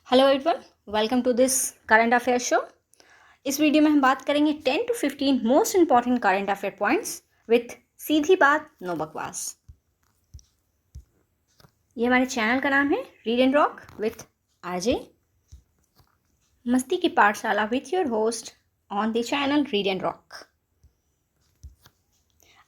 Hello everyone, welcome to this current affair show. इस video में हम बात करेंगे 10 to 15 most important current affair points with सीधी बात नो बकवास। ये हमारे चैनल का नाम है read and rock with RJ, मस्ती की पाठशाला with your host on the channel read and rock.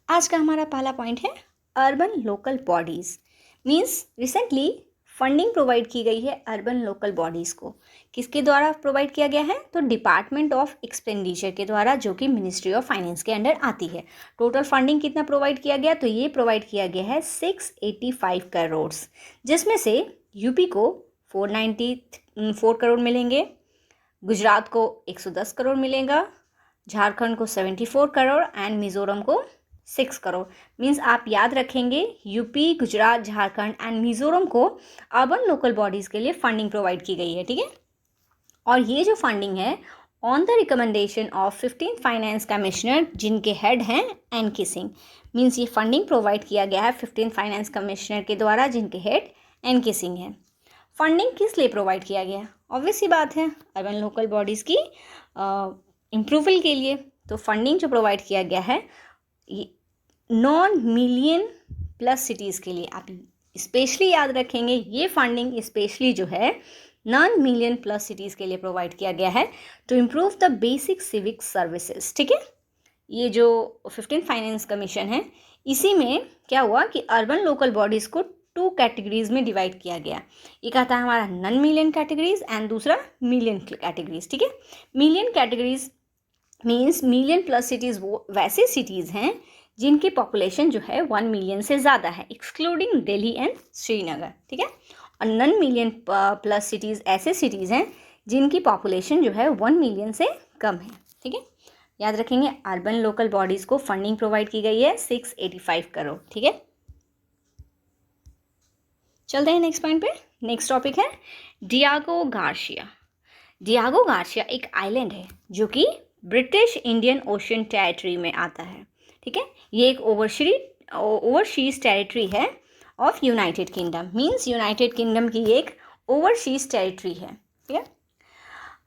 आज का हमारा पहला पॉइंट है urban local bodies. Means recently funding provide की गई है अर्बन लोकल बॉडीज़ को। किसके द्वारा प्रोवाइड किया गया है? तो डिपार्टमेंट ऑफ एक्सपेंडिचर के द्वारा, जो कि मिनिस्ट्री ऑफ फाइनेंस के अंडर आती है। टोटल फंडिंग कितना प्रोवाइड किया गया? तो ये प्रोवाइड किया गया है 685 करोड़, जिसमें से यूपी को 494 करोड़ मिलेंगे, गुजरात को 110 करोड़ मिलेगा, झारखंड को 74 करोड़ एंड मिजोरम को 6 करोड़। मीन्स आप याद रखेंगे यूपी, गुजरात, झारखंड एंड मिजोरम को अर्बन लोकल बॉडीज़ के लिए फंडिंग प्रोवाइड की गई है, ठीक है। और ये जो फंडिंग है on the recommendation of 15 finance commissioner, जिनके हेड हैं एन.के. सिंह। मीन्स ये फंडिंग प्रोवाइड किया गया है 15 फाइनेंस कमिश्नर के द्वारा, जिनके हेड एन.के. सिंह हैं। फंडिंग किस लिए प्रोवाइड किया गया? ऑब्वियस सी बात है, अर्बन लोकल बॉडीज़ की इम्प्रूवल के लिए। तो फंडिंग जो प्रोवाइड किया गया है नॉन मिलियन प्लस सिटीज़ के लिए। आप स्पेशली याद रखेंगे, ये फंडिंग स्पेशली जो है नॉन मिलियन प्लस सिटीज़ के लिए प्रोवाइड किया गया है to improve the basic civic services, ठीक है। ये जो 15 फाइनेंस कमीशन है, इसी में क्या हुआ कि अर्बन लोकल बॉडीज़ को 2 कैटेगरीज में डिवाइड किया गया। एक आता है हमारा नॉन मिलियन कैटेगरीज एंड दूसरा मिलियन कैटेगरीज, ठीक है। Million categories means million plus cities वो वैसे सिटीज़ हैं जिनकी पॉपुलेशन जो है 1 मिलियन से ज़्यादा है, एक्सक्लूडिंग दिल्ली एंड श्रीनगर, ठीक है। और नॉन मिलियन प्लस सिटीज़ ऐसे सिटीज़ हैं जिनकी पॉपुलेशन जो है 1 मिलियन से कम है, ठीक है। याद रखेंगे, अर्बन लोकल बॉडीज़ को फंडिंग प्रोवाइड की गई है 685 करोड़, ठीक है। चलते हैं नेक्स्ट पॉइंट पे। नेक्स्ट टॉपिक है डियागो गार्सिया। डियागो गार्सिया एक आइलैंड है जो कि ब्रिटिश इंडियन ओशन टेरिटरी में आता है, ठीक है। ये एक ओवरसीज टेरिटरी है of United kingdom. Means United kingdom की एक ओवरसीज टेरिटरी है, ठीक है।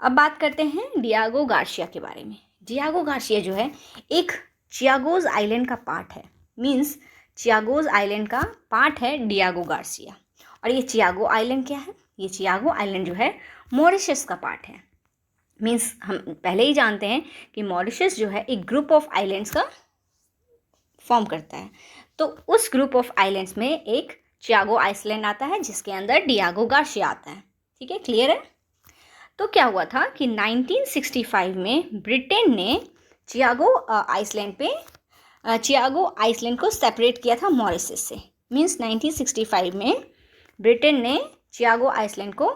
अब बात करते हैं डियागो गार्सिया के बारे में। डियागो गार्सिया जो है एक चियागोज आइलैंड का पार्ट है। मीन्स चियागोज आइलैंड का पार्ट है डियागो गार्सिया। और ये चियागो आइलैंड क्या है? ये चियागो आइलैंड जो है मॉरिशस का पार्ट है। मीन्स हम पहले ही जानते हैं कि मॉरिशस जो है एक ग्रुप ऑफ आइलैंड्स का फॉर्म करता है। तो उस ग्रुप ऑफ आइलैंड्स में एक चियागो आइसलैंड आता है, जिसके अंदर डियागो गार्सिया आता है, ठीक है। क्लियर है? तो क्या हुआ था कि 1965 में ब्रिटेन ने चियागो आइसलैंड को सेपरेट किया था मॉरिशस से। मीन्स 1965 में ब्रिटेन ने चियागो आइसलैंड को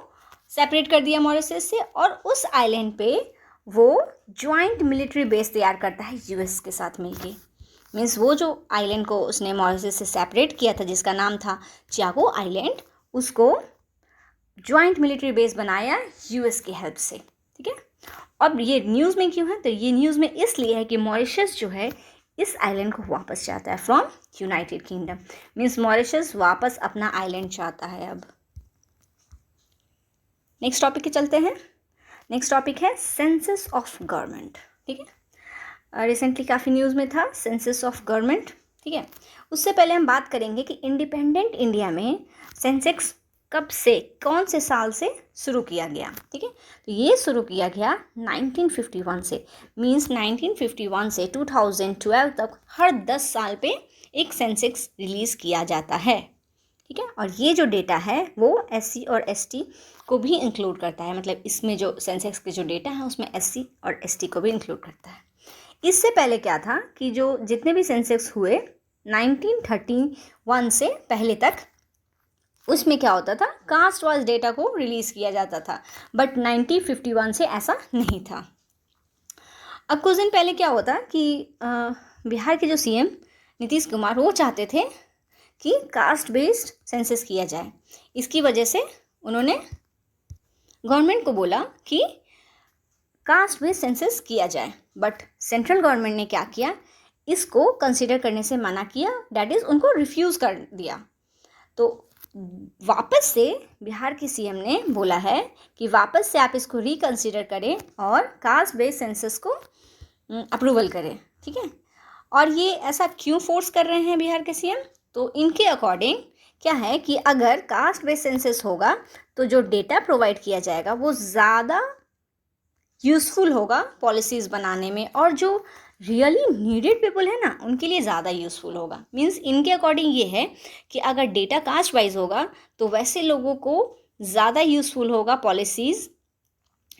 सेपरेट कर दिया मॉरिशस से, और उस आइलैंड पे वो ज्वाइंट मिलिट्री बेस तैयार करता है यूएस के साथ मिलके। मीन्स वो जो आइलैंड को उसने मॉरिशस से सेपरेट किया था, जिसका नाम था चियागो आइलैंड, उसको ज्वाइंट मिलिट्री बेस बनाया यूएस की हेल्प से, ठीक है। अब ये न्यूज़ में क्यों है? तो ये न्यूज़ में इसलिए है कि मॉरिशस जो है इस आइलैंड को वापस चाहता है from United kingdom. Means Mauritius वापस अपना आइलैंड चाहता है अब। नेक्स्ट टॉपिक पे चलते हैं। नेक्स्ट टॉपिक है सेंसस ऑफ गवर्नमेंट, ठीक है। रिसेंटली काफ़ी न्यूज़ में था सेंसस ऑफ गवर्नमेंट, ठीक है। उससे पहले हम बात करेंगे कि इंडिपेंडेंट इंडिया में सेंसेक्स कब से, कौन से साल से शुरू किया गया, ठीक है। तो ये शुरू किया गया 1951 से। मीन्स 1951 से 2012 तक हर 10 साल पे एक सेंसेक्स रिलीज़ किया जाता है, ठीक है। और ये जो डेटा है वो SC और ST को भी इंक्लूड करता है। मतलब इसमें जो सेंसेक्स के जो डेटा है उसमें SC और ST को भी इंक्लूड करता है। इससे पहले क्या था कि जो जितने भी सेंसेक्स हुए 1931 से पहले तक, उसमें क्या होता था, कास्ट वाइज डेटा को रिलीज़ किया जाता था। बट 1951 से ऐसा नहीं था। अब कुछ दिन पहले क्या होता कि बिहार के जो CM नीतीश कुमार, वो चाहते थे कि कास्ट बेस्ड सेंसस किया जाए। इसकी वजह से उन्होंने गवर्नमेंट को बोला कि कास्ट बेस्ड सेंसस किया जाए। बट सेंट्रल गवर्नमेंट ने क्या किया, इसको कंसिडर करने से मना किया, डैट इज़ उनको रिफ्यूज़ कर दिया। तो वापस से बिहार की सीएम ने बोला है कि वापस से आप इसको रिकंसिडर करें और कास्ट बेस्ड सेंसस को अप्रूवल करें, ठीक है। और ये ऐसा क्यों फोर्स कर रहे हैं बिहार के सीएम? तो इनके अकॉर्डिंग क्या है कि अगर कास्ट बेस्ड सेंसस होगा तो जो डेटा प्रोवाइड किया जाएगा वो ज़्यादा यूज़फुल होगा पॉलिसीज़ बनाने में, और जो रियली नीडेड पीपल है ना उनके लिए ज़्यादा यूज़फुल होगा। मीन्स इनके अकॉर्डिंग ये है कि अगर डेटा कास्ट वाइज होगा तो वैसे लोगों को ज़्यादा यूज़फुल होगा पॉलिसीज़,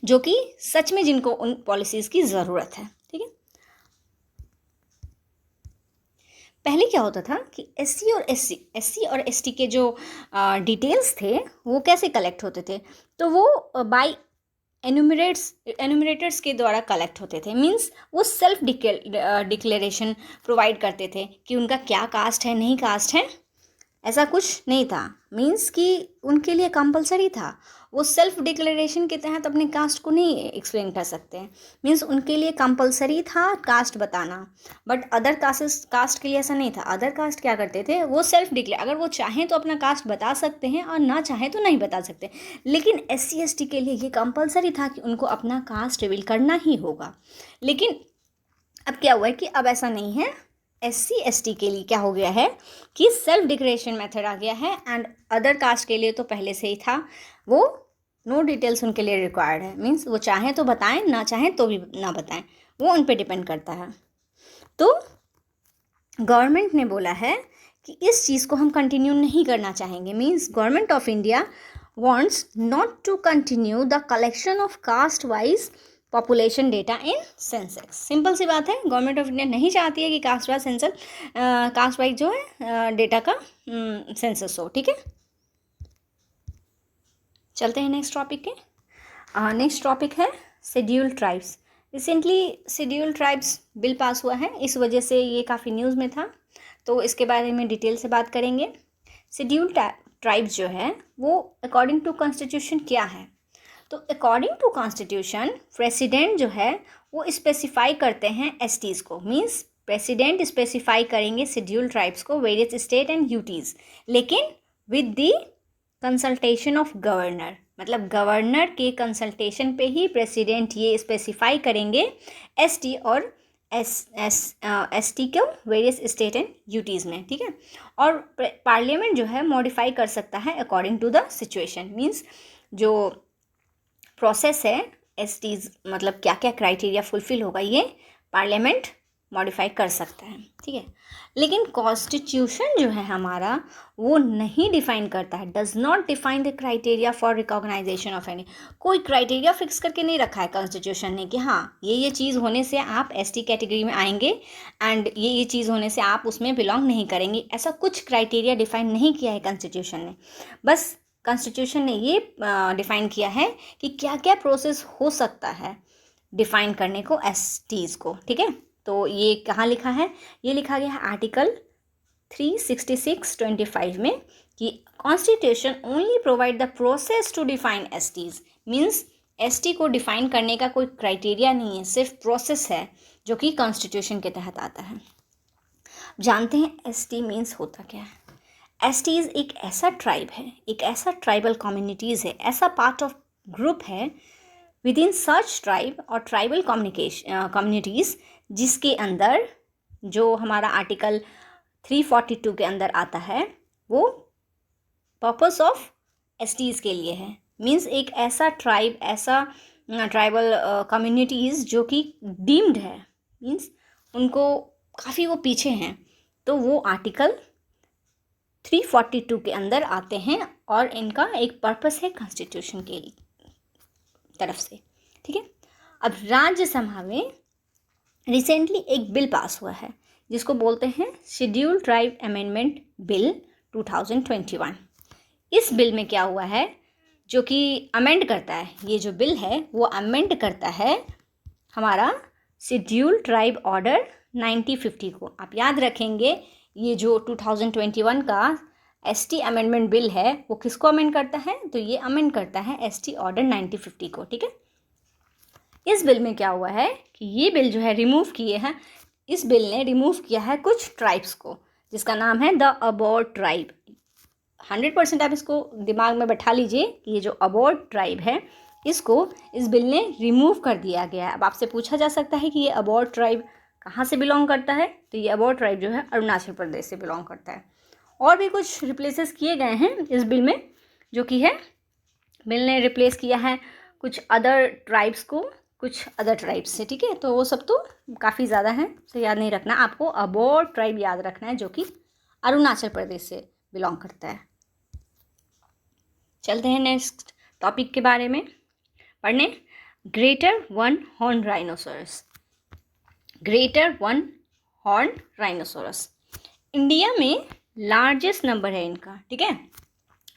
जो कि सच में जिनको उन पॉलिसीज़ की ज़रूरत है, ठीक है। पहले क्या होता था कि एससी और एसटी के जो डिटेल्स थे वो कैसे कलेक्ट होते थे? तो वो बाय एनुमरेटर्स के द्वारा कलेक्ट होते थे। मींस वो सेल्फ डिक्लेरेशन प्रोवाइड करते थे कि उनका क्या कास्ट है, नहीं कास्ट है, ऐसा कुछ नहीं था। मींस कि उनके लिए कंपलसरी था, वो सेल्फ डिक्लेरेशन के तहत अपने कास्ट को नहीं एक्सप्लेन कर सकते हैं। मींस उनके लिए कंपलसरी था कास्ट बताना, बट अदर कास्ट के लिए ऐसा नहीं था। अदर कास्ट क्या करते थे, वो सेल्फ डिक्लेयर, अगर वो चाहें तो अपना कास्ट बता सकते हैं और ना चाहें तो नहीं बता सकते। लेकिन एससी एसटी के लिए ये कंपलसरी था कि उनको अपना कास्ट रिवील करना ही होगा। लेकिन अब क्या हुआ है कि अब ऐसा नहीं है। एससी एसटी के लिए क्या हो गया है कि सेल्फ डिक्लेरेशन मेथड आ गया है, एंड अदर कास्ट के लिए तो पहले से ही था, वो नो डिटेल्स उनके लिए रिक्वायर्ड है। मीन्स वो चाहें तो बताएं, ना चाहें तो भी ना बताएं, वो उन पे डिपेंड करता है। तो गवर्नमेंट ने बोला है कि इस चीज़ को हम कंटिन्यू नहीं करना चाहेंगे। Means government of India wants not to continue the collection of caste wise population data in census. Simple सी बात है, गवर्नमेंट ऑफ इंडिया नहीं चाहती है कि caste wise census, caste wise जो है डेटा का सेंसस हो, ठीक है। चलते हैं नेक्स्ट टॉपिक के। नेक्स्ट टॉपिक है schedule tribes. Recently schedule tribes bill pass हुआ है, इस वजह से ये काफ़ी न्यूज़ में था, तो इसके बारे में डिटेल से बात करेंगे। शेड्यूल ट्राइब्स जो है वो अकॉर्डिंग टू कॉन्स्टिट्यूशन क्या है? तो अकॉर्डिंग टू कॉन्स्टिट्यूशन प्रेसिडेंट जो है वो स्पेसिफाई करते हैं एसटीज़ को। मींस प्रेसिडेंट स्पेसिफाई करेंगे शेड्यूल ट्राइब्स को, वेरियस स्टेट एंड यूटीज़, लेकिन with the consultation of governor. मतलब गवर्नर के कंसल्टेशन पे ही प्रेसिडेंट ये स्पेसिफाई करेंगे एसटी और एसटी को वेरियस स्टेट एंड यूटीज़ में, ठीक है। और पार्लियामेंट जो है मॉडिफाई कर सकता है according to the situation. Means जो प्रोसेस है एसटीज, मतलब क्या क्या क्राइटेरिया फुलफिल होगा, ये पार्लियामेंट मॉडिफाई कर सकता है, ठीक है। लेकिन कॉन्स्टिट्यूशन जो है हमारा वो नहीं डिफाइन करता है, does not define the criteria for recognisation of any. कोई क्राइटेरिया फिक्स करके नहीं रखा है कॉन्स्टिट्यूशन ने कि हाँ ये चीज़ होने से आप एसटी कैटेगरी में आएंगे एंड ये चीज़ होने से आप उसमें बिलोंग नहीं करेंगे। ऐसा कुछ क्राइटेरिया डिफाइन नहीं किया है कॉन्स्टिट्यूशन ने। बस कॉन्स्टिट्यूशन ने ये डिफ़ाइन किया है कि क्या क्या प्रोसेस हो सकता है डिफ़ाइन करने को एसटीज़ को, ठीक है। तो ये कहाँ लिखा है? ये लिखा गया है आर्टिकल 366(25) में कि constitution only provide the process to define STs. Means ST को डिफ़ाइन करने का कोई क्राइटेरिया नहीं है, सिर्फ प्रोसेस है जो कि कॉन्स्टिट्यूशन के तहत आता है। जानते हैं एसटी मीन्स होता क्या है? एसटीज़ एक ऐसा ट्राइब है, एक ऐसा ट्राइबल कम्युनिटीज़ है, ऐसा पार्ट ऑफ ग्रुप है विद इन सच ट्राइब और ट्राइबल कम्युनिटीज़ जिसके अंदर जो हमारा आर्टिकल 342 के अंदर आता है वो पर्पस ऑफ एसटीज़ के लिए है। मीन्स एक ऐसा ट्राइब, ऐसा ट्राइबल कम्युनिटीज़ जो कि डीम्ड है, मीन्स उनको काफ़ी वो पीछे हैं, तो वो आर्टिकल 342 के अंदर आते हैं और इनका एक पर्पस है कॉन्स्टिट्यूशन के तरफ से, ठीक है। अब राज्यसभा में रिसेंटली एक बिल पास हुआ है जिसको बोलते हैं शेड्यूल ट्राइब अमेंडमेंट बिल 2021। इस बिल में क्या हुआ है जो कि अमेंड करता है, ये जो बिल है वो अमेंड करता है हमारा शेड्यूल ट्राइब ऑर्डर 1950 को। आप याद रखेंगे ये जो 2021 का एसटी अमेंडमेंट बिल है वो किसको अमेंड करता है? तो ये अमेंड करता है एसटी ऑर्डर 1950 को, ठीक है। इस बिल में क्या हुआ है कि ये बिल जो है रिमूव किए हैं, इस बिल ने रिमूव किया है कुछ ट्राइब्स को जिसका नाम है द अबोर ट्राइब। 100% आप इसको दिमाग में बैठा लीजिए कि ये जो अबोर ट्राइब है इसको इस बिल ने रिमूव कर दिया गया है। अब आपसे पूछा जा सकता है कि ये अबोर ट्राइब कहाँ से बिलोंग करता है, तो ये अबोर ट्राइब जो है अरुणाचल प्रदेश से बिलोंग करता है। और भी कुछ रिप्लेसेस किए गए हैं इस बिल में, जो कि है बिल ने रिप्लेस किया है कुछ अदर ट्राइब्स को कुछ अदर ट्राइब्स से, ठीक है। तो वो सब तो काफ़ी ज़्यादा है, तो याद नहीं रखना, आपको अबोर ट्राइब याद रखना है जो कि अरुणाचल प्रदेश से बिलोंग करता है। चलते हैं नेक्स्ट टॉपिक के बारे में पढ़ने। Greater one horn rhinoceros. Greater one horn rhinoceros India में लार्जेस्ट नंबर है इनका, ठीक है।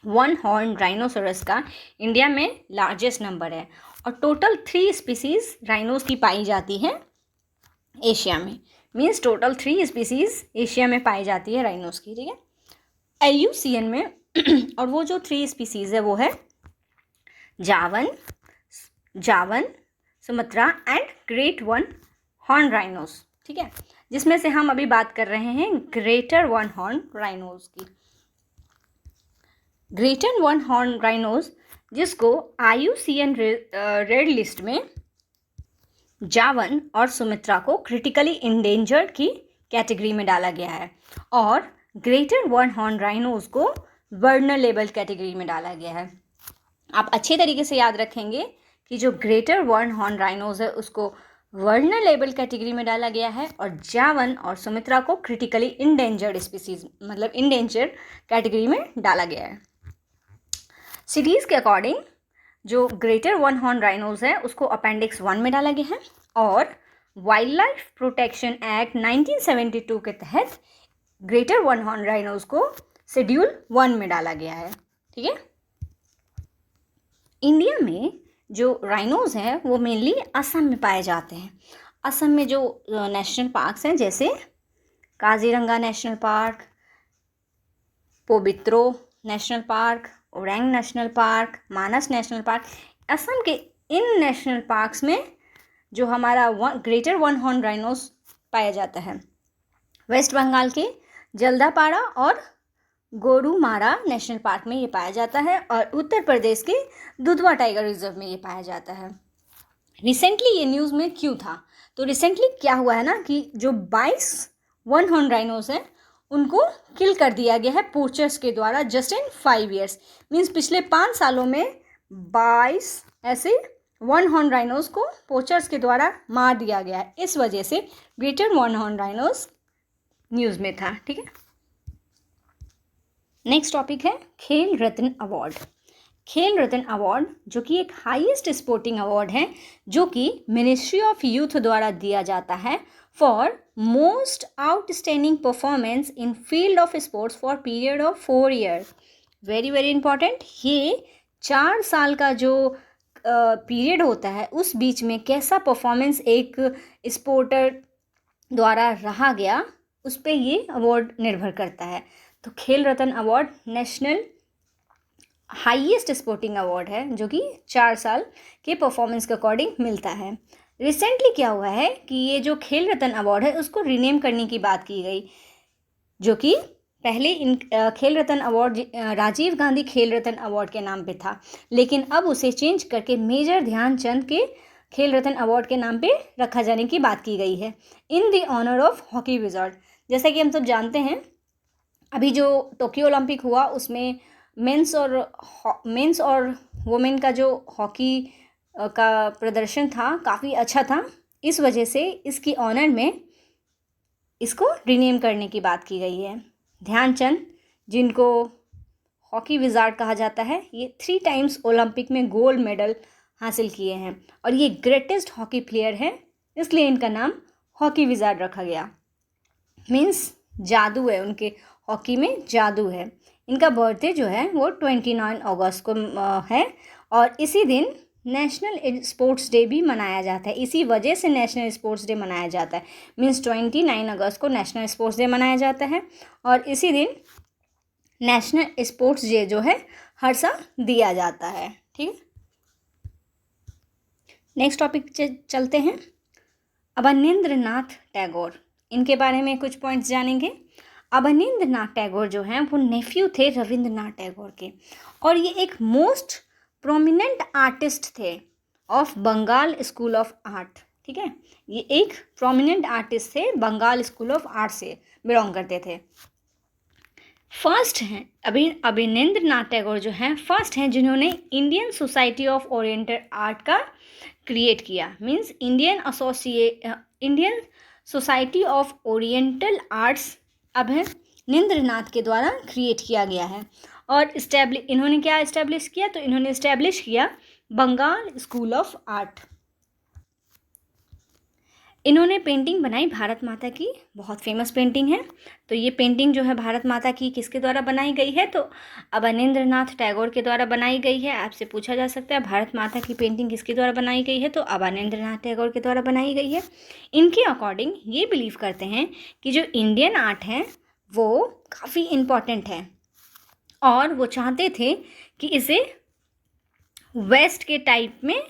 वन हॉर्न राइनोसोरस का इंडिया में लार्जेस्ट नंबर है और टोटल 3 स्पीसीज राइनोस की पाई जाती है एशिया में। मीन्स टोटल 3 स्पीसीज एशिया में पाई जाती है राइनोस की, ठीक है, IUCN में। और वो जो 3 स्पीसीज है वो है जावन, Sumatra and great one horn rhinos, ठीक है, जिसमें से हम अभी बात कर रहे हैं ग्रेटर वन हॉर्न राइनोस की। ग्रेटर वन हॉर्न राइनोस जिसको IUCN रेड लिस्ट में जावन और सुमित्रा को क्रिटिकली इंडेंजर्ड की कैटेगरी में डाला गया है और ग्रेटर वन हॉर्न राइनोस को वर्नरेबल कैटेगरी में डाला गया है। आप अच्छे तरीके से याद रखेंगे कि जो ग्रेटर वन हॉर्न राइनोस है उसको वर्नरेबल कैटेगरी में डाला गया है और जावन और सुमित्रा को क्रिटिकली इंडेंजर्ड स्पीसीज मतलब इंडेंजर्ड कैटेगरी में डाला गया है। सीरीज के अकॉर्डिंग जो ग्रेटर वन हॉर्न राइनोस है उसको अपेंडिक्स 1 में डाला गया है और वाइल्ड लाइफ प्रोटेक्शन एक्ट 1972 के तहत ग्रेटर वन हॉर्न राइनोस को शेड्यूल 1 में डाला गया है, ठीक है। इंडिया में जो राइनोस हैं वो मेनली असम में पाए जाते हैं। असम में जो नेशनल पार्क्स हैं जैसे Kaziranga national park, Pobitora national park, Orang national park, Manas national park, Assam के इन नेशनल पार्क्स में जो हमारा ग्रेटर वन हॉर्न राइनोस पाया जाता है। वेस्ट बंगाल के जल्दापाड़ा और गोरुमारा नेशनल पार्क में ये पाया जाता है और उत्तर प्रदेश के दुधवा टाइगर रिजर्व में ये पाया जाता है। रिसेंटली ये न्यूज़ में क्यों था, तो रिसेंटली क्या हुआ है ना कि जो 22 वन हॉर्न राइनोस हैं उनको किल कर दिया गया है पोचर्स के द्वारा जस्ट इन 5 ईयर्स। मीन्स पिछले 5 सालों में 22 ऐसे वन हॉर्न राइनोस को पोचर्स के द्वारा मार दिया गया है। इस वजह से greater one horn rhinos news में था, ठीक है। नेक्स्ट टॉपिक है खेल रत्न अवार्ड। खेल रत्न अवार्ड जो कि एक हाईएस्ट स्पोर्टिंग अवार्ड है जो कि मिनिस्ट्री ऑफ यूथ द्वारा दिया जाता है for most outstanding performance in field of sports for period of 4 years. Very very important, ये 4 साल का जो पीरियड होता है उस बीच में कैसा परफॉर्मेंस एक स्पोर्टर द्वारा रहा गया उस पर ये अवार्ड निर्भर करता है। तो Khel Ratna award national highest sporting award है जो कि 4 साल के परफॉर्मेंस के अकॉर्डिंग मिलता है। रिसेंटली क्या हुआ है कि ये जो खेल रत्न अवार्ड है उसको रीनेम करने की बात की गई, जो कि पहले इन खेल रत्न अवार्ड राजीव गांधी खेल रत्न अवार्ड के नाम पे था, लेकिन अब उसे चेंज करके मेजर ध्यानचंद के खेल रत्न अवार्ड के नाम पे रखा जाने की बात की गई है in the honour of hockey wizard. जैसा कि हम सब जानते हैं अभी जो टोक्यो ओलंपिक हुआ उसमें मेंस और वुमेन का जो हॉकी का प्रदर्शन था काफ़ी अच्छा था। इस वजह से इसकी ऑनर में इसको रीनेम करने की बात की गई है। ध्यानचंद जिनको हॉकी विज़ार्ड कहा जाता है ये 3 टाइम्स ओलंपिक में गोल्ड मेडल हासिल किए हैं और ये ग्रेटेस्ट हॉकी प्लेयर है, इसलिए इनका नाम हॉकी विज़ार्ड रखा गया। मीन्स जादू है, उनके हॉकी में जादू है। इनका बर्थडे जो है वो 29 अगस्त को है और इसी दिन नेशनल स्पोर्ट्स डे भी मनाया जाता है। इसी वजह से नेशनल स्पोर्ट्स डे मनाया जाता है। मीन्स 29 अगस्त को नेशनल स्पोर्ट्स डे मनाया जाता है और इसी दिन नेशनल स्पोर्ट्स डे जो है हर साल दिया जाता है, ठीक है। नेक्स्ट टॉपिक चलते हैं। अवनींद्रनाथ टैगोर, इनके बारे में कुछ पॉइंट्स जानेंगे। अवनींद्रनाथ टैगोर जो हैं वो नेफ्यू थे रविंद्रनाथ टैगोर के, और ये एक मोस्ट प्रोमिनेंट आर्टिस्ट थे of Bengal school of art. ठीक है, ये एक प्रोमिनेंट आर्टिस्ट थे, बंगाल स्कूल ऑफ आर्ट से बिलोंग करते थे। फर्स्ट हैं अवनींद्रनाथ टैगोर जो हैं फर्स्ट हैं जिन्होंने Indian society of oriental art का क्रिएट किया। Means Indian society of oriental arts Abanindranath के द्वारा क्रिएट किया गया है। और इन्होंने क्या इस्टेब्लिश किया, तो इन्होंने इस्टेब्लिश किया बंगाल स्कूल ऑफ आर्ट। इन्होंने पेंटिंग बनाई भारत माता की, बहुत फेमस पेंटिंग है। तो ये पेंटिंग जो है भारत माता की किसके द्वारा बनाई गई है, तो अवनींद्रनाथ टैगोर के द्वारा बनाई गई है। आपसे पूछा जा सकता है भारत माता की पेंटिंग किसके द्वारा बनाई गई है, तो अवनींद्रनाथ टैगोर के द्वारा बनाई गई है। इनके अकॉर्डिंग ये बिलीव करते हैं कि जो इंडियन आर्ट है वो काफ़ी इम्पॉर्टेंट है, और वो चाहते थे कि इसे वेस्ट के टाइप में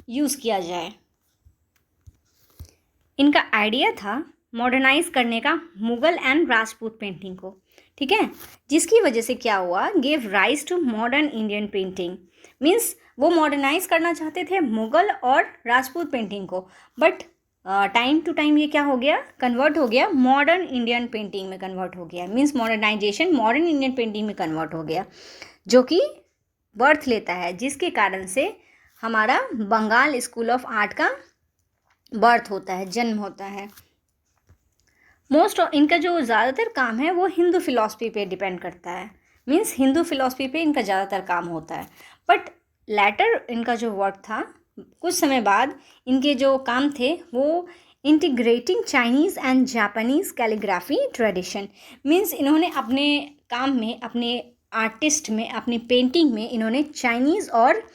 यूज़ किया जाए। इनका आइडिया था मॉडर्नाइज करने का मुग़ल एंड राजपूत पेंटिंग को। ठीक है, जिसकी वजह से क्या हुआ, gave rise to modern Indian painting. Means वो मॉडर्नाइज करना चाहते थे मुग़ल और राजपूत पेंटिंग को, बट टाइम टू टाइम ये क्या हो गया, कन्वर्ट हो गया मॉडर्न इंडियन पेंटिंग में कन्वर्ट हो गया। Means modernisation modern Indian painting में कन्वर्ट हो गया, जो कि बर्थ लेता है, जिसके कारण से हमारा बंगाल स्कूल ऑफ आर्ट का बर्थ होता है, जन्म होता है। मोस्ट ऑफ इनका जो ज़्यादातर काम है वो हिंदू फिलॉसफी पे डिपेंड करता है। मीन्स हिंदू फिलॉसफी पे इनका ज़्यादातर काम होता है। बट लेटर इनका जो वर्क था, कुछ समय बाद इनके जो काम थे वो integrating Chinese and Japanese calligraphy tradition. Means इन्होंने अपने काम में, अपने आर्टिस्ट में, अपनी पेंटिंग में इन्होंने चाइनीज़ और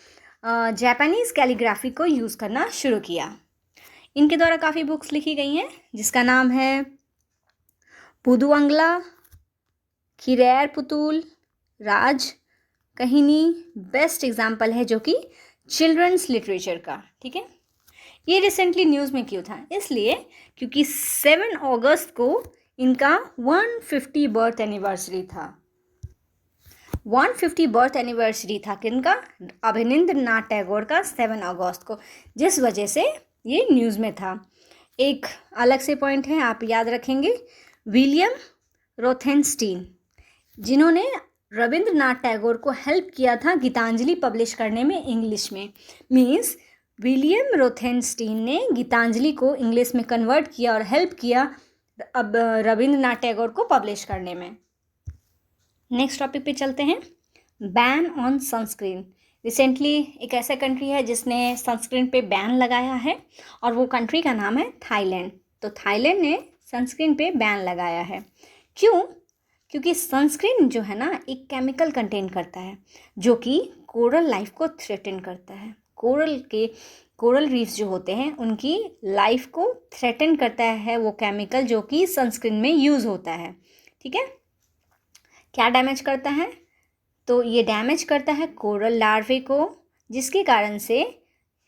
जापानीज़ कैलीग्राफी को यूज़ करना शुरू किया। इनके द्वारा काफ़ी बुक्स लिखी गई हैं, जिसका नाम है पुदुवंगला, खिरैर पुतुल, राज कहिनी बेस्ट एग्जाम्पल है, जो कि चिल्ड्रंस लिटरेचर का। ठीक है, ये रिसेंटली न्यूज़ में क्यों था, इसलिए क्योंकि 7 अगस्त को इनका 150 बर्थ एनिवर्सरी था। 150 बर्थ एनिवर्सरी था किनका, अवनींद्रनाथ टैगोर का 7 अगस्त को, जिस वजह से ये न्यूज़ में था। एक अलग से पॉइंट है, आप याद रखेंगे, विलियम रोथेनस्टीन, जिन्होंने रविंद्रनाथ टैगोर को हेल्प किया था गीतांजलि पब्लिश करने में इंग्लिश में। मीन्स विलियम रोथेनस्टीन ने गीतांजलि को इंग्लिश में कन्वर्ट किया और हेल्प किया अब रविंद्रनाथ टैगोर को पब्लिश करने में। नेक्स्ट टॉपिक पे चलते हैं, बैन ऑन सनस्क्रीन। रिसेंटली एक ऐसा कंट्री है जिसने सनस्क्रीन पे बैन लगाया है, और वो कंट्री का नाम है थाईलैंड। तो थाईलैंड ने सनस्क्रीन पे बैन लगाया है। क्यों? क्योंकि सनस्क्रीन जो है ना एक केमिकल कंटेन करता है जो कि कोरल लाइफ को थ्रेटन करता है। कोरल रीफ्स जो होते हैं उनकी लाइफ को थ्रेटन करता है वो केमिकल जो कि सनस्क्रीन में यूज़ होता है। ठीक है, क्या डैमेज करता है? तो ये डैमेज करता है कोरल लार्वे को, जिसके कारण से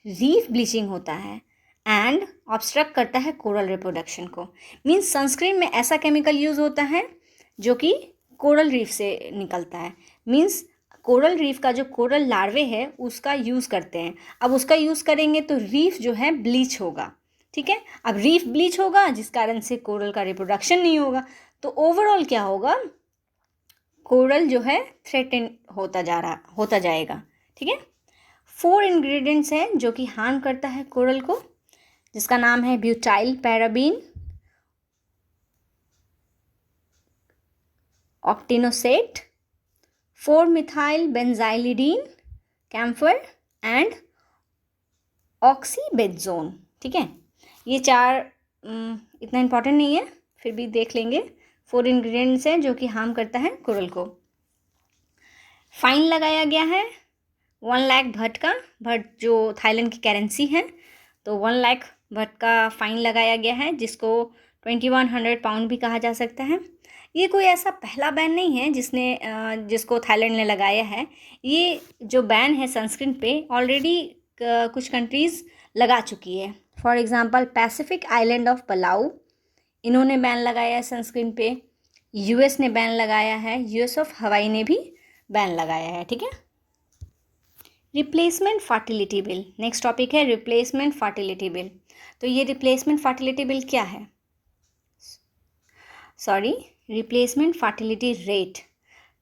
रीफ ब्लीचिंग होता है एंड ऑब्स्ट्रक्ट करता है कोरल रिप्रोडक्शन को। मीन्स सनस्क्रीन में ऐसा केमिकल यूज़ होता है जो कि कोरल रीफ से निकलता है। मीन्स कोरल रीफ का जो कोरल लार्वे है उसका यूज़ करते हैं। अब उसका यूज़ करेंगे तो रीफ जो है ब्लीच होगा। ठीक है, अब रीफ ब्लीच होगा जिस कारण से कोरल का रिप्रोडक्शन नहीं होगा। तो ओवरऑल क्या होगा, कोरल जो है थ्रेटन होता जाएगा। ठीक है, 4 इंग्रेडिएंट्स हैं जो कि हार्म करता है कोरल को, जिसका नाम है butyl paraben, octinoxate, four methyl benzylidene, camphor and oxybenzone. ठीक है, ये 4 इतना इम्पॉर्टेंट नहीं है, फिर भी देख लेंगे। 4 इंग्रेडिएंट्स हैं जो कि हार्म करता है कोरल को। फाइन लगाया गया है 1 लाख भट का, भट जो थाईलैंड की करेंसी है, तो 1 लाख भट का फ़ाइन लगाया गया है, जिसको 2100 पाउंड भी कहा जा सकता है। ये कोई ऐसा पहला बैन नहीं है जिसको थाईलैंड ने लगाया है। ये जो बैन है सनस्क्रीन पे ऑलरेडी कुछ कंट्रीज़ लगा चुकी है। For example Pacific island of Palau, इन्होंने बैन लगाया है सनस्क्रीन पे। यूएस ने बैन लगाया है, यूएस ऑफ हवाई ने भी बैन लगाया है, ठीक है। Replacement fertility bill, next topic है रिप्लेसमेंट फर्टिलिटी बिल। तो ये रिप्लेसमेंट फर्टिलिटी बिल क्या है, सॉरी रिप्लेसमेंट फर्टिलिटी रेट।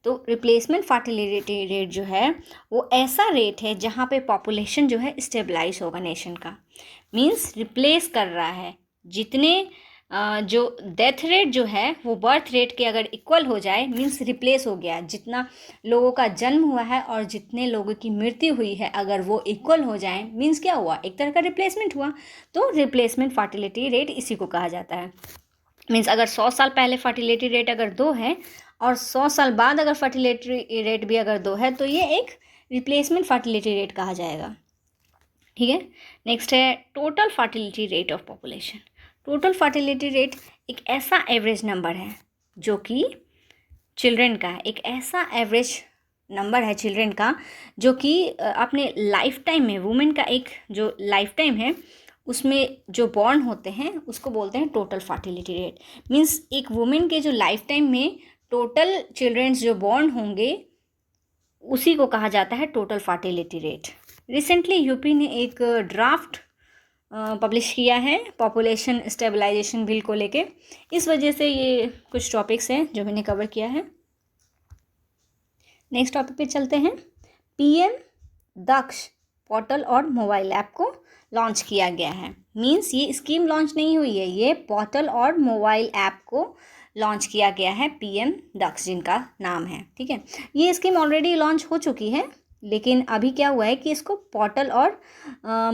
तो रिप्लेसमेंट फर्टिलिटी रेट जो है वो ऐसा रेट है जहाँ पे पॉपुलेशन जो है स्टेबलाइज होगा नेशन का, मींस रिप्लेस कर रहा है जितने जो डेथ रेट जो है वो बर्थ रेट के अगर इक्वल हो जाए, मींस रिप्लेस हो गया, जितना लोगों का जन्म हुआ है और जितने लोगों की मृत्यु हुई है अगर वो इक्वल हो जाए, मींस क्या हुआ, एक तरह का रिप्लेसमेंट हुआ। तो रिप्लेसमेंट फर्टिलिटी रेट इसी को कहा जाता है। मीन्स अगर 100 साल पहले फर्टिलिटी रेट अगर 2 है और 100 साल बाद अगर फर्टिलिटी रेट भी अगर 2 है तो ये एक रिप्लेसमेंट फर्टिलिटी रेट कहा जाएगा, ठीक है। नेक्स्ट है total fertility rate of population. Total fertility rate एक ऐसा एवरेज नंबर है जो कि चिल्ड्रन का, एक ऐसा एवरेज नंबर है चिल्ड्रन का जो कि अपने लाइफ टाइम में, वुमेन का एक जो लाइफ टाइम है उसमें जो बॉर्न होते हैं उसको बोलते हैं टोटल फर्टिलिटी रेट। मीन्स एक वुमेन के जो लाइफ टाइम में टोटल चिल्ड्रंस जो बॉर्न होंगे उसी को कहा जाता है total fertility rate. Recently UP ने एक ड्राफ्ट पब्लिश किया है पॉपुलेशन स्टेबलाइजेशन बिल को लेके, इस वजह से ये कुछ टॉपिक्स हैं जो मैंने कवर किया है। नेक्स्ट टॉपिक पे चलते हैं। पीएम दक्ष पोर्टल और मोबाइल ऐप को लॉन्च किया गया है। मींस ये स्कीम लॉन्च नहीं हुई है, ये पोर्टल और मोबाइल ऐप को लॉन्च किया गया है, पीएम दक्ष जिनका नाम है, ठीक है। ये स्कीम ऑलरेडी लॉन्च हो चुकी है, लेकिन अभी क्या हुआ है कि इसको पोर्टल और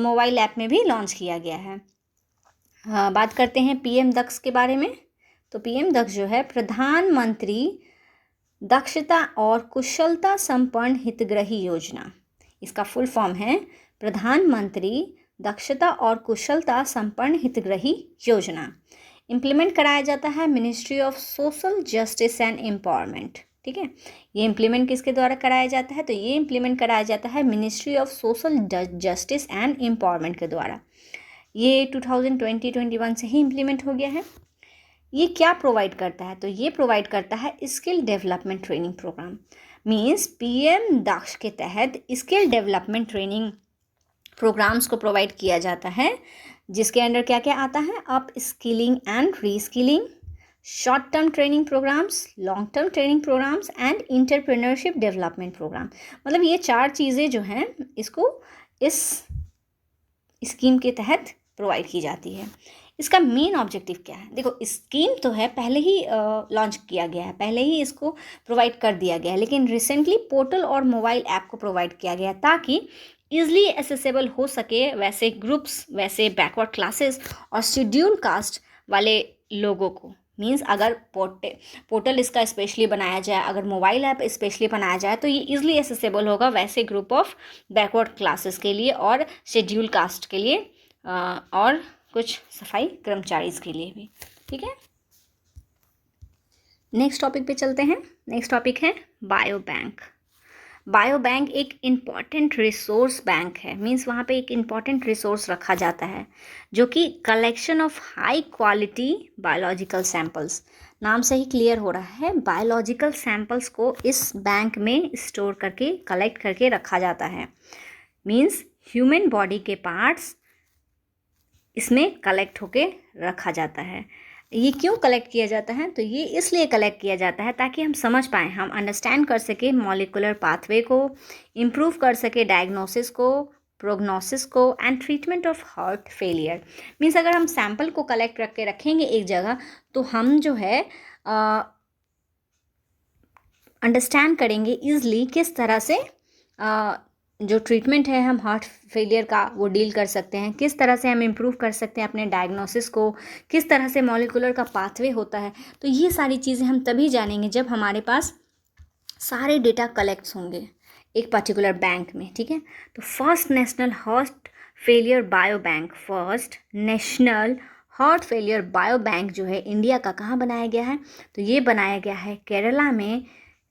मोबाइल ऐप में भी लॉन्च किया गया है। बात करते हैं पीएम दक्ष के बारे में। तो पीएम दक्ष जो है प्रधानमंत्री दक्षता और कुशलता संपन्न हितग्राही योजना, इसका फुल फॉर्म है प्रधानमंत्री दक्षता और कुशलता संपन्न हितग्राही योजना। इम्प्लीमेंट कराया जाता है ministry of social justice and empowerment, ठीक है। ये इम्प्लीमेंट किसके द्वारा कराया जाता है, तो ये इम्प्लीमेंट कराया जाता है ministry of social justice and empowerment के द्वारा। ये 2020-21 से ही इम्प्लीमेंट हो गया है। ये क्या प्रोवाइड करता है, तो ये प्रोवाइड करता है skill development training programme. Means PM Daksh के तहत स्किल डेवलपमेंट ट्रेनिंग प्रोग्राम्स को प्रोवाइड किया जाता है, जिसके अंडर क्या क्या आता है, up skilling and reskilling, short term training programmes, long term training programmes and entrepreneurship development programme. मतलब ये 4 चीज़ें जो हैं इसको इस स्कीम के तहत प्रोवाइड की जाती है। इसका मेन ऑब्जेक्टिव क्या है, देखो स्कीम तो है पहले ही लॉन्च किया गया है, पहले ही इसको प्रोवाइड कर दिया गया है, लेकिन रिसेंटली पोर्टल और मोबाइल ऐप को प्रोवाइड किया गया ताकि ईजिली एसेसेबल हो सके वैसे ग्रुप्स, वैसे बैकवर्ड क्लासेस और शेड्यूल कास्ट वाले लोगों को। मीन्स अगर पोर्टल इसका स्पेशली बनाया जाए, अगर मोबाइल ऐप स्पेशली बनाया जाए तो ये ईजिली एसेसेबल होगा वैसे ग्रुप ऑफ बैकवर्ड क्लासेस के लिए और शेड्यूल कास्ट के लिए और कुछ सफाई कर्मचारीज के लिए भी, ठीक है। नेक्स्ट टॉपिक पे चलते हैं। नेक्स्ट टॉपिक है बायो बैंक। बायो बैंक एक इम्पॉर्टेंट रिसोर्स बैंक है। मीन्स वहाँ पे एक इम्पॉर्टेंट रिसोर्स रखा जाता है जो कि collection of high quality biological samples, नाम से ही क्लियर हो रहा है, बायोलॉजिकल सैंपल्स को इस बैंक में स्टोर करके कलेक्ट करके रखा जाता है। मीन्स ह्यूमन बॉडी के पार्ट्स इसमें कलेक्ट होके रखा जाता है। ये क्यों कलेक्ट किया जाता है, तो ये इसलिए कलेक्ट किया जाता है ताकि हम समझ पाएँ, हम अंडरस्टैंड कर सके मॉलिकुलर पाथवे को, इम्प्रूव कर सके डायग्नोसिस को, प्रोग्नोसिस को and treatment of heart failure. Means अगर हम सैंपल को कलेक्ट करके रखेंगे एक जगह तो हम जो है अंडरस्टैंड करेंगे ईज़िली किस तरह से जो ट्रीटमेंट है हम हार्ट फेलियर का वो डील कर सकते हैं, किस तरह से हम इम्प्रूव कर सकते हैं अपने डायग्नोसिस को, किस तरह से मॉलिकुलर का पाथवे होता है। तो ये सारी चीज़ें हम तभी जानेंगे जब हमारे पास सारे डेटा कलेक्ट होंगे एक पर्टिकुलर बैंक में, ठीक है। तो first national heart failure bio bank, first national heart failure bio bank जो है इंडिया का कहाँ बनाया गया है, तो ये बनाया गया है केरला में,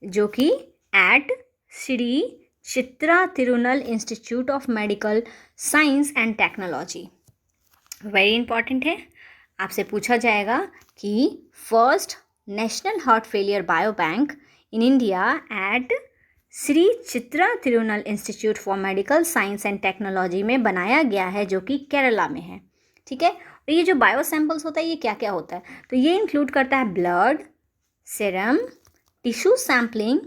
जो कि at Shri Chitra Tirunal institute of medical science and technology. Very important है, आपसे पूछा जाएगा कि first national heart failure bio bank in India at Shri Chitra Tirunal institute for medical science and technology में बनाया गया है, जो कि केरला में है। ठीक है, और ये जो बायो सैम्पल्स होता है ये क्या क्या होता है, तो ये इंक्लूड करता है ब्लड, सीरम, टिश्यू सैम्पलिंग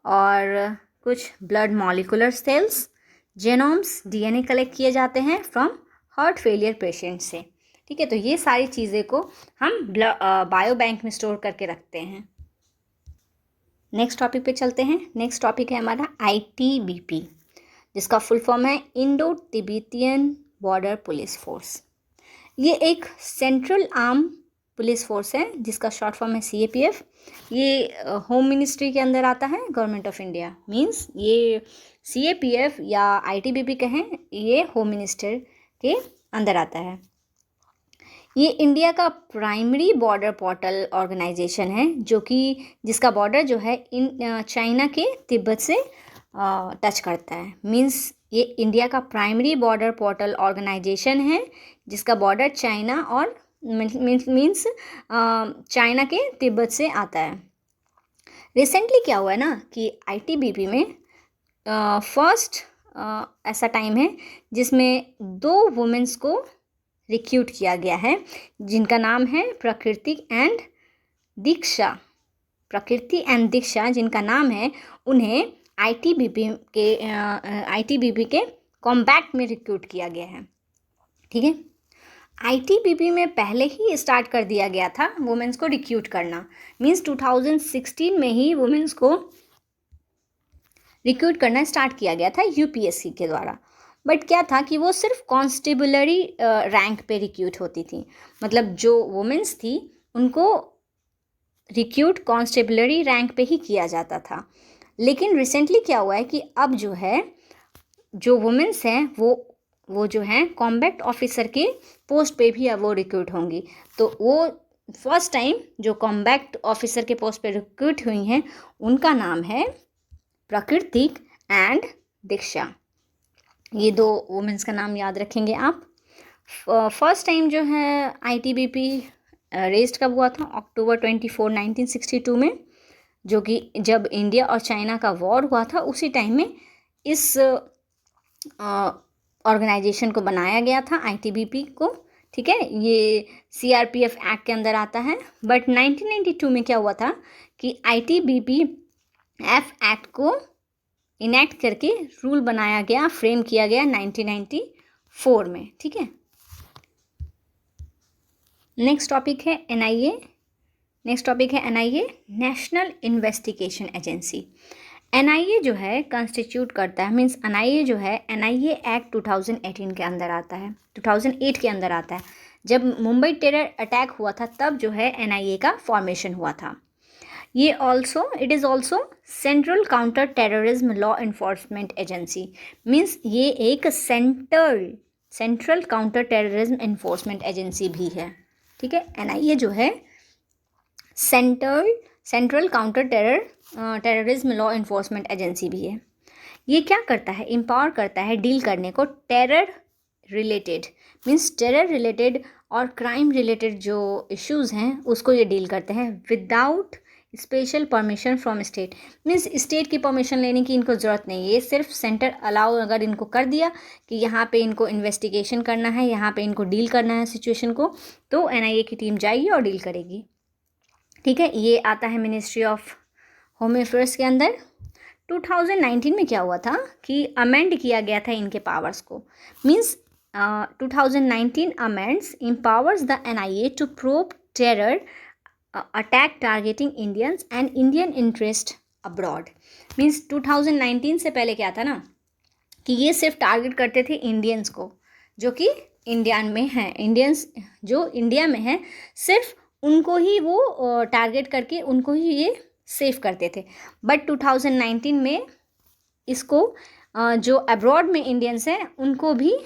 और कुछ blood molecular cells, genomes, DNA collect किए जाते हैं फ्रॉम हार्ट फेलियर पेशेंट से। ठीक है, तो ये सारी चीज़ें को हम बायो बैंक में स्टोर करके रखते हैं। नेक्स्ट टॉपिक पे चलते हैं। नेक्स्ट टॉपिक है हमारा ITBP, जिसका फुल फॉर्म है Indo Tibetan border police force. ये एक सेंट्रल आर्म पुलिस फोर्स है जिसका शॉर्ट फॉर्म है CAPF। ये होम मिनिस्ट्री के अंदर आता है, गवर्नमेंट ऑफ इंडिया। मींस ये CAPF या ITBP कहें, ये होम मिनिस्टर के अंदर आता है। ये इंडिया का प्राइमरी बॉर्डर पोर्टल ऑर्गेनाइजेशन है, जो कि जिसका बॉर्डर जो है चाइना के तिब्बत से टच करता है। मींस ये इंडिया का प्राइमरी बॉर्डर पोर्टल ऑर्गेनाइजेशन है जिसका बॉर्डर चाइना और मींस चाइना के तिब्बत से आता है। रिसेंटली क्या हुआ है ना कि ITBP में फर्स्ट ऐसा टाइम है जिसमें 2 वुमेन्स को रिक्रूट किया गया है, जिनका नाम है प्रकृति एंड दीक्षा, जिनका नाम है, उन्हें ITBP के कॉम्बैट में रिक्रूट किया गया है। ठीक है, ITBP में पहले ही स्टार्ट कर दिया गया था वुमेन्स को रिक्रूट करना। मींस 2016 में ही वुमेन्स को रिक्रूट करना स्टार्ट किया गया था UPSC के द्वारा। बट क्या था कि वो सिर्फ कॉन्स्टेबलरी रैंक पे रिक्रूट होती थी, मतलब जो वुमेन्स थी उनको रिक्रूट कॉन्स्टेबलरी रैंक पे ही किया जाता था। लेकिन रिसेंटली क्या हुआ है कि अब जो है जो वुमेन्स हैं वो जो हैं कॉम्बैट ऑफिसर के पोस्ट पे भी अब वो रिक्रूट होंगी। तो वो फर्स्ट टाइम जो कॉम्बैट ऑफिसर के पोस्ट पे रिक्रूट हुई हैं उनका नाम है प्रकृति एंड दीक्षा। ये 2 वुमेन्स का नाम याद रखेंगे आप। फर्स्ट टाइम जो है ITBP रेस्ट कब हुआ था, October 24, 1962 में, जो कि जब इंडिया और चाइना का वॉर हुआ था उसी टाइम में इस ऑर्गेनाइजेशन को बनाया गया था ITBP को। ठीक है, ये CRPF एक्ट के अंदर आता है। बट 1992 में क्या हुआ था कि ITBP-F एक्ट को इनैक्ट करके रूल बनाया गया, फ्रेम किया गया 1994 में। ठीक है, नेक्स्ट टॉपिक है NIA। National investigation agency. NIA जो है कंस्टिट्यूट करता है, मींस NIA जो है NIA एक्ट 2018 के अंदर आता है, 2008 के अंदर आता है। जब मुंबई टेरर अटैक हुआ था तब जो है NIA का फॉर्मेशन हुआ था। It is also central counter terrorism law enforcement agency. Means ये एक central counter terrorism enforcement agency भी है। ठीक है, NIA जो है central counter terrorism law enforcement agency भी है। ये क्या करता है, एम्पावर करता है डील करने को टेरर रिलेटेड और क्राइम रिलेटेड जो इश्यूज़ हैं उसको ये डील करते हैं without special permission from state. Means state की परमिशन लेने की इनको ज़रूरत नहीं है, ये सिर्फ सेंटर अलाउ अगर इनको कर दिया कि यहाँ पे इनको इन्वेस्टिगेशन करना है, यहाँ पे इनको डील करना है सिचुएशन को, तो NIA की टीम जाएगी और डील करेगी। ठीक है, ये आता है मिनिस्ट्री ऑफ होम अफेयर्स के अंदर। 2019 में क्या हुआ था कि अमेंड किया गया था इनके पावर्स को। Means 2019 amends empowers the NIA to probe terror attack targeting Indians and Indian interest abroad. Means 2019 से पहले क्या था ना कि ये सिर्फ टारगेट करते थे इंडियंस को जो कि इंडिया में हैं, इंडियंस जो इंडिया में हैं सिर्फ उनको ही वो टारगेट करके उनको ही ये सेव करते थे। बट 2019 में इसको जो अब्रॉड में इंडियंस हैं उनको भी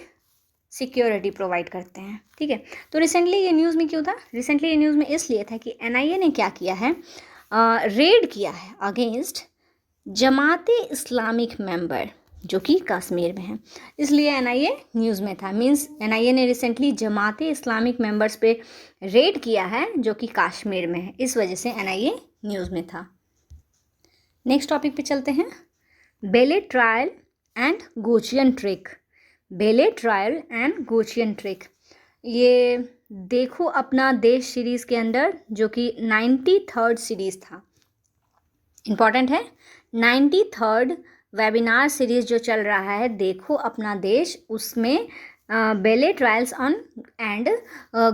सिक्योरिटी प्रोवाइड करते हैं। ठीक है, तो रिसेंटली ये न्यूज़ में क्यों था, रिसेंटली ये न्यूज़ में इसलिए था कि NIA ने क्या किया है, रेड किया है अगेंस्ट जमाते इस्लामिक मेंबर जो कि कश्मीर में है, इसलिए एनआईए न्यूज़ में था। मीन्स एनआईए ने रिसेंटली जमाते इस्लामिक मेंबर्स पे रेड किया है जो कि कश्मीर में है, इस वजह से एनआईए न्यूज़ में था। नेक्स्ट टॉपिक पे चलते हैं, बेले ट्रायल एंड गोचियन ट्रिक। बेले ट्रायल एंड गोचियन ट्रिक, ये देखो अपना देश सीरीज़ के अंदर जो कि 93rd सीरीज़ था, इम्पॉर्टेंट है। 93rd वेबिनार सीरीज़ जो चल रहा है देखो अपना देश, उसमें बेले ट्रायल्स ऑन एंड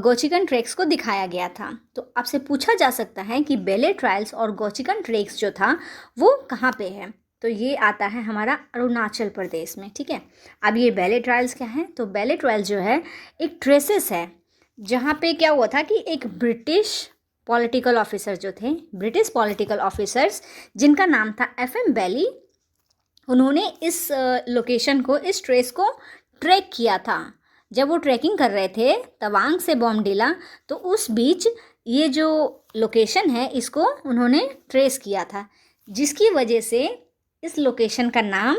गोचिकन ट्रेक्स को दिखाया गया था। तो आपसे पूछा जा सकता है कि बेले ट्रायल्स और गोचिकन ट्रेक्स जो था वो कहाँ पे है, तो ये आता है हमारा अरुणाचल प्रदेश में, ठीक है। अब ये बेले ट्रायल्स क्या है, तो बेले ट्रायल्स जो है एक ट्रेसेस है जहाँ पे क्या हुआ था कि एक ब्रिटिश पॉलिटिकल ऑफिसर जो थे, ब्रिटिश पॉलिटिकल ऑफिसर्स जिनका नाम था FM बेली, उन्होंने इस लोकेशन को, इस ट्रेस को ट्रैक किया था। जब वो ट्रैकिंग कर रहे थे तवांग से बॉमडिला, तो उस बीच ये जो लोकेशन है इसको उन्होंने ट्रेस किया था, जिसकी वजह से इस लोकेशन का नाम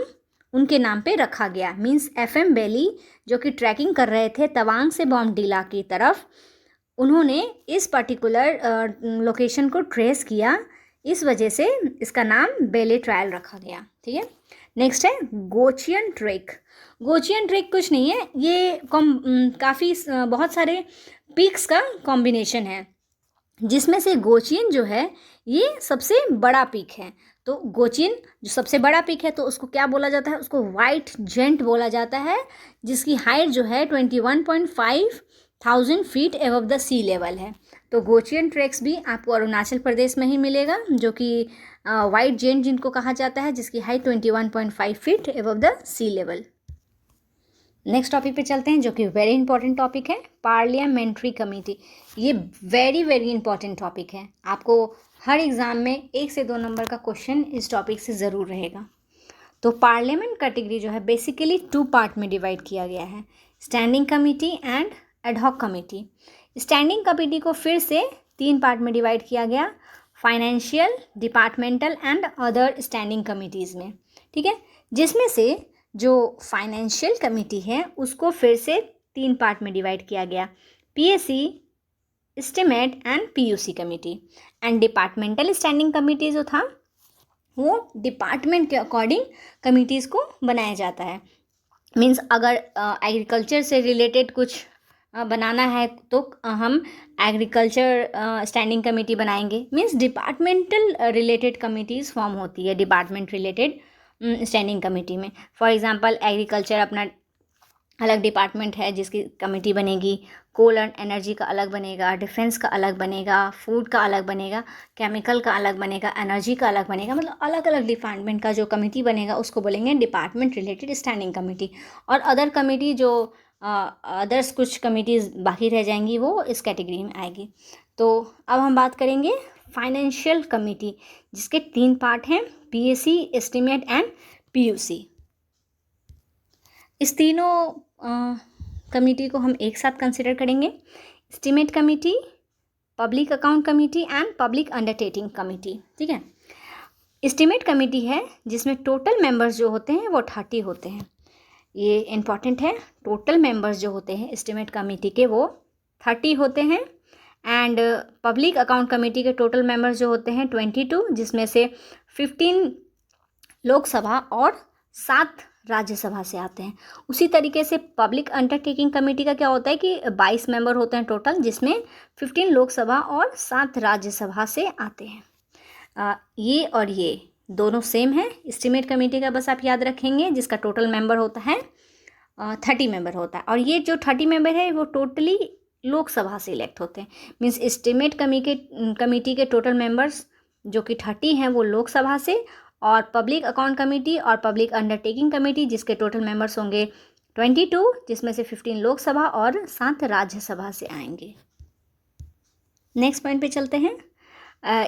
उनके नाम पे रखा गया। मीन्स FM बेली जो कि ट्रैकिंग कर रहे थे तवांग से बॉमडिला की तरफ, उन्होंने इस पर्टिकुलर लोकेशन को ट्रेस किया, इस वजह से इसका नाम बेले ट्रायल रखा गया, ठीक है। नेक्स्ट है गोचियन ट्रेक। गोचियन ट्रेक कुछ नहीं है, ये काफ़ी बहुत सारे पीक्स का कॉम्बिनेशन है, जिसमें से गोचियन जो है ये सबसे बड़ा पीक है। तो गोचियन जो सबसे बड़ा पीक है तो उसको क्या बोला जाता है, उसको वाइट जेंट बोला जाता है, जिसकी हाइट जो है 21,500 feet above the sea level है। तो गोचियन ट्रेक्स भी आपको अरुणाचल प्रदेश में ही मिलेगा, जो कि वाइट जेंट जिनको कहा जाता है, जिसकी height 21.5 feet above the sea level. Next topic पे चलते हैं जो कि वेरी इंपॉर्टेंट टॉपिक है, पार्लियामेंट्री कमेटी। ये वेरी वेरी इंपॉर्टेंट टॉपिक है, आपको हर एग्ज़ाम में 1 से 2 नंबर का क्वेश्चन इस टॉपिक से ज़रूर रहेगा। तो पार्लियामेंट कैटेगरी जो है बेसिकली 2 पार्ट में डिवाइड किया गया है, standing committee and ad hoc committee. Standing committee को फिर से 3 पार्ट में डिवाइड किया गया, financial, departmental and other standing committees में, ठीक है। जिसमें से जो फाइनेंशियल कमेटी है उसको फिर से 3 पार्ट में डिवाइड किया गया, PAC, estimate and PUC committee. And departmental standing committee जो था वो डिपार्टमेंट के अकॉर्डिंग कमिटीज़ को बनाया जाता है। मीन्स अगर एग्रीकल्चर से रिलेटेड कुछ बनाना है तो हम एग्रीकल्चर स्टैंडिंग कमेटी बनाएंगे। Means departmental related committees form होती है डिपार्टमेंट रिलेटेड स्टैंडिंग कमेटी में। फॉर एग्जांपल एग्रीकल्चर अपना अलग डिपार्टमेंट है जिसकी कमेटी बनेगी, कोल एंड एनर्जी का अलग बनेगा, डिफेंस का अलग बनेगा, फूड का अलग बनेगा, केमिकल का अलग बनेगा, एनर्जी का अलग बनेगा। मतलब अलग अलग डिपार्टमेंट का जो कमेटी बनेगा उसको बोलेंगे डिपार्टमेंट रिलेटेड स्टैंडिंग कमेटी। और अदर कमेटी जो अदर्स कुछ कमिटीज़ बाकी रह जाएंगी वो इस कैटेगरी में आएगी। तो अब हम बात करेंगे फाइनेंशियल कमेटी, जिसके 3 पार्ट हैं, PAC, एस्टिमेट एंड PUC। इस तीनों कमेटी को हम एक साथ कंसिडर करेंगे, estimate committee, public account committee and public undertaking committee, ठीक है। एस्टिमेट कमेटी है जिसमें टोटल मेंबर्स जो होते हैं वो 30 होते हैं, ये इम्पॉर्टेंट है। टोटल मेंबर्स जो होते हैं एस्टिमेट कमेटी के वो 30 होते हैं। एंड पब्लिक अकाउंट कमेटी के टोटल मेंबर्स जो होते हैं 22, जिसमें से 15 लोकसभा और 7 राज्यसभा से आते हैं। उसी तरीके से पब्लिक अंडरटेकिंग कमेटी का क्या होता है कि 22 मेंबर होते हैं टोटल, जिसमें 15 लोकसभा और 7 राज्यसभा से आते हैं। ये और ये दोनों सेम है। एस्टिमेट कमेटी का बस आप याद रखेंगे जिसका टोटल मेंबर होता है 30 मेंबर होता है, और ये जो 30 मेंबर है वो टोटली लोकसभा से इलेक्ट होते हैं। मीन्स एस्टिमेट कमेटी के टोटल मेंबर्स जो कि 30 हैं वो लोकसभा से, और पब्लिक अकाउंट कमेटी और पब्लिक अंडरटेकिंग कमेटी जिसके टोटल मेंबर्स होंगे 22, जिसमें से 15 लोकसभा और 7 राज्यसभा से आएंगे। नेक्स्ट पॉइंट पे चलते हैं,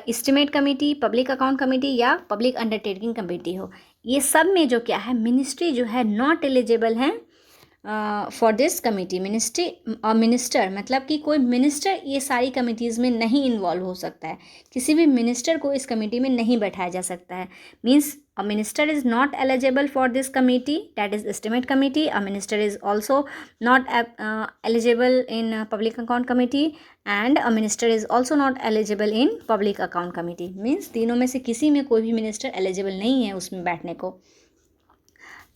estimate committee, public account committee या पब्लिक अंडरटेकिंग कमेटी हो, ये सब में जो क्या है, मिनिस्ट्री जो है नॉट एलिजिबल है फॉर दिस कमेटी। मिनिस्टर मतलब कि कोई मिनिस्टर ये सारी कमिटीज़ में नहीं इन्वॉल्व हो सकता है, किसी भी मिनिस्टर को इस कमेटी में नहीं बैठाया जा सकता है। Means A minister is not eligible for this committee, that is estimate committee. A minister is also not eligible in public account committee, and a minister is also not eligible in public account committee. Means तीनों में से किसी में कोई भी minister eligible नहीं है उसमें बैठने को।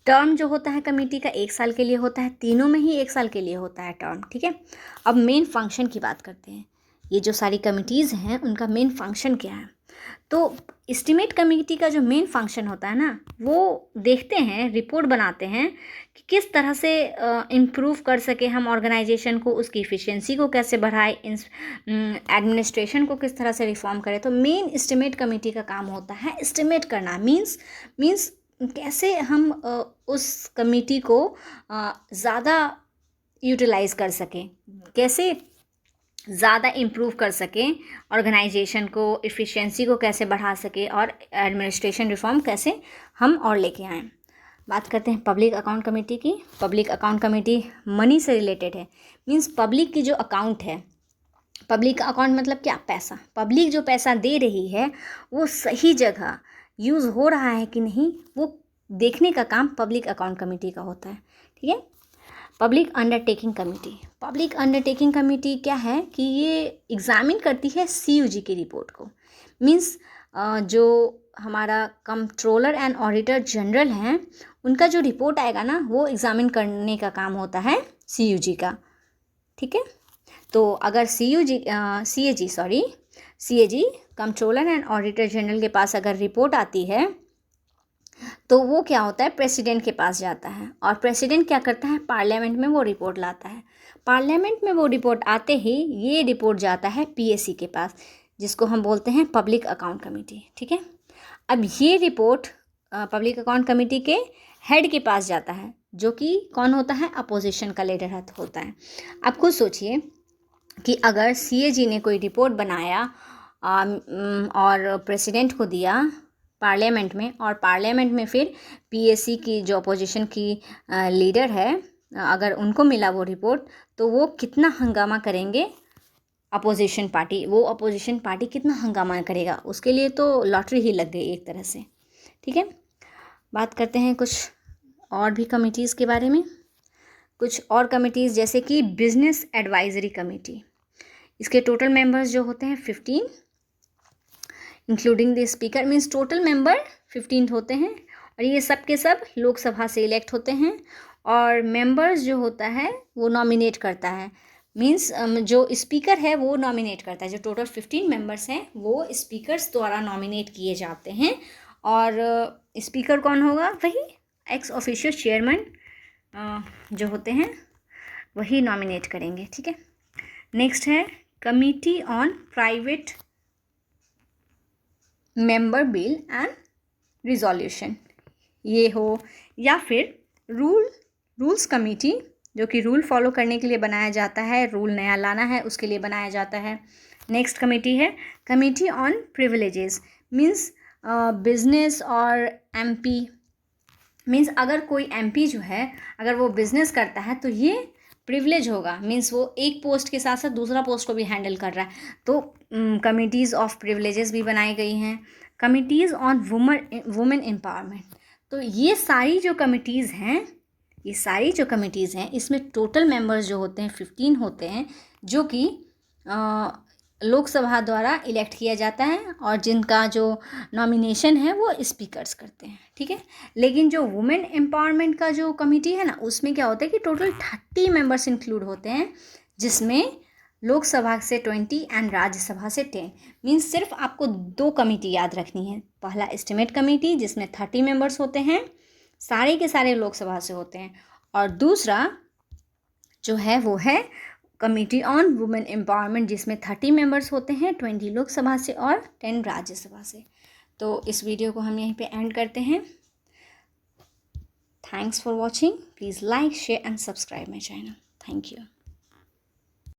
टर्म जो होता है कमेटी का 1 साल के लिए होता है, तीनों में ही 1 साल के लिए होता है टर्म, ठीक है। अब मेन फंक्शन की बात करते हैं। ये जो सारी कमिटीज़ हैं उनका मेन फंक्शन क्या है? तो एस्टिमेट कमेटी का जो मेन फंक्शन होता है ना, वो देखते हैं, रिपोर्ट बनाते हैं कि किस तरह से इम्प्रूव कर सके हम ऑर्गेनाइजेशन को, उसकी इफ़िशियंसी को कैसे बढ़ाए, एडमिनिस्ट्रेशन को किस तरह से रिफॉर्म करें। तो मेन एस्टिमेट कमेटी का काम होता है एस्टिमेट करना। मीन्स कैसे हम उस कमेटी को ज़्यादा यूटिलाइज़ कर सकें, कैसे ज़्यादा इम्प्रूव कर सकें ऑर्गेनाइजेशन को, इफ़िशियंसी को कैसे बढ़ा सके, और एडमिनिस्ट्रेशन रिफॉर्म कैसे हम और लेके आएँ। बात करते हैं पब्लिक अकाउंट कमेटी की। पब्लिक अकाउंट कमेटी मनी से रिलेटेड है। मीन्स पब्लिक की जो अकाउंट है, पब्लिक अकाउंट मतलब क्या? पैसा। पब्लिक जो पैसा दे रही है वो सही जगह यूज़ हो रहा है कि नहीं, वो देखने का काम पब्लिक अकाउंट कमेटी का होता है, ठीक है। Public undertaking committee. Public undertaking committee क्या है कि ये एग्ज़ामिन करती है CUG की रिपोर्ट को। मीन्स जो हमारा कंट्रोलर एंड ऑडिटर जनरल हैं, उनका जो रिपोर्ट आएगा ना, वो एग्ज़ामिन करने का काम होता है CUG का, ठीक है। तो अगर CAG controller and auditor general के पास अगर रिपोर्ट आती है तो वो क्या होता है, प्रेसिडेंट के पास जाता है, और प्रेसिडेंट क्या करता है, पार्लियामेंट में वो रिपोर्ट लाता है। पार्लियामेंट में वो रिपोर्ट आते ही ये रिपोर्ट जाता है PAC के पास, जिसको हम बोलते हैं पब्लिक अकाउंट कमेटी, ठीक है। अब ये रिपोर्ट पब्लिक अकाउंट कमेटी के हेड के पास जाता है, जो कि कौन होता है, अपोजिशन का लीडर होता है। आप खुद सोचिए कि अगर CAG ने कोई रिपोर्ट बनाया और प्रेसिडेंट को दिया पार्लियामेंट में, और पार्लियामेंट में फिर PAC की जो अपोजिशन की लीडर है, अगर उनको मिला वो रिपोर्ट, तो वो कितना हंगामा करेंगे अपोजिशन पार्टी, वो अपोजिशन पार्टी कितना हंगामा करेगा, उसके लिए तो लॉटरी ही लग गई एक तरह से, ठीक है। बात करते हैं कुछ और भी कमिटीज़ के बारे में। कुछ और कमिटीज़ जैसे कि बिजनेस एडवाइजरी कमेटी। इसके टोटल मेंबर्स जो होते हैं 15, including the speaker. Means total member 15 होते हैं, और ये सब के सब लोकसभा से इलेक्ट होते हैं, और मेंबर्स जो होता है वो नॉमिनेट करता है। मीन्स जो स्पीकर है वो नॉमिनेट करता है। जो टोटल 15 मेंबर्स हैं वो स्पीकर्स द्वारा नॉमिनेट किए जाते हैं, और स्पीकर कौन होगा, वही एक्स ऑफिशियो चेयरमैन जो होते हैं वही नॉमिनेट करेंगे, ठीक है। नेक्स्ट है committee on private member bill and resolution. ये हो, या फिर रूल्स कमेटी, जो कि रूल फॉलो करने के लिए बनाया जाता है, रूल नया लाना है उसके लिए बनाया जाता है। नेक्स्ट कमेटी है committee on privileges. Means business और MP, मीन्स अगर कोई MP जो है अगर वो बिजनेस करता है तो ये प्रिविलेज होगा। मीन्स वो एक पोस्ट के साथ साथ दूसरा पोस्ट को भी हैंडल कर रहा है, तो कमिटीज़ ऑफ प्रिविलेजेस भी बनाई गई हैं। Committees on women empowerment. तो ये सारी जो कमिटीज़ हैं इसमें टोटल मेंबर्स जो होते हैं 15 होते हैं, जो कि लोकसभा द्वारा इलेक्ट किया जाता है, और जिनका जो नॉमिनेशन है वो स्पीकर्स करते हैं, ठीक है। लेकिन जो वुमेन एम्पावरमेंट का जो कमेटी है ना, उसमें क्या होता है कि टोटल 30 मेंबर्स इंक्लूड होते हैं, जिसमें लोकसभा से 20 एंड राज्यसभा से 10। मीन्स सिर्फ आपको 2 कमेटी याद रखनी है। पहला एस्टिमेट कमेटी जिसमें 30 मेंबर्स होते हैं, सारे के सारे लोकसभा से होते हैं, और दूसरा जो है वो है कमेटी ऑन वुमेन एम्पावरमेंट, जिसमें 30 मेंबर्स होते हैं, 20 लोकसभा से और 10 राज्यसभा से। तो इस वीडियो को हम यहीं पे एंड करते हैं। Thanks for watching. Please like, share and subscribe my channel. Thank you.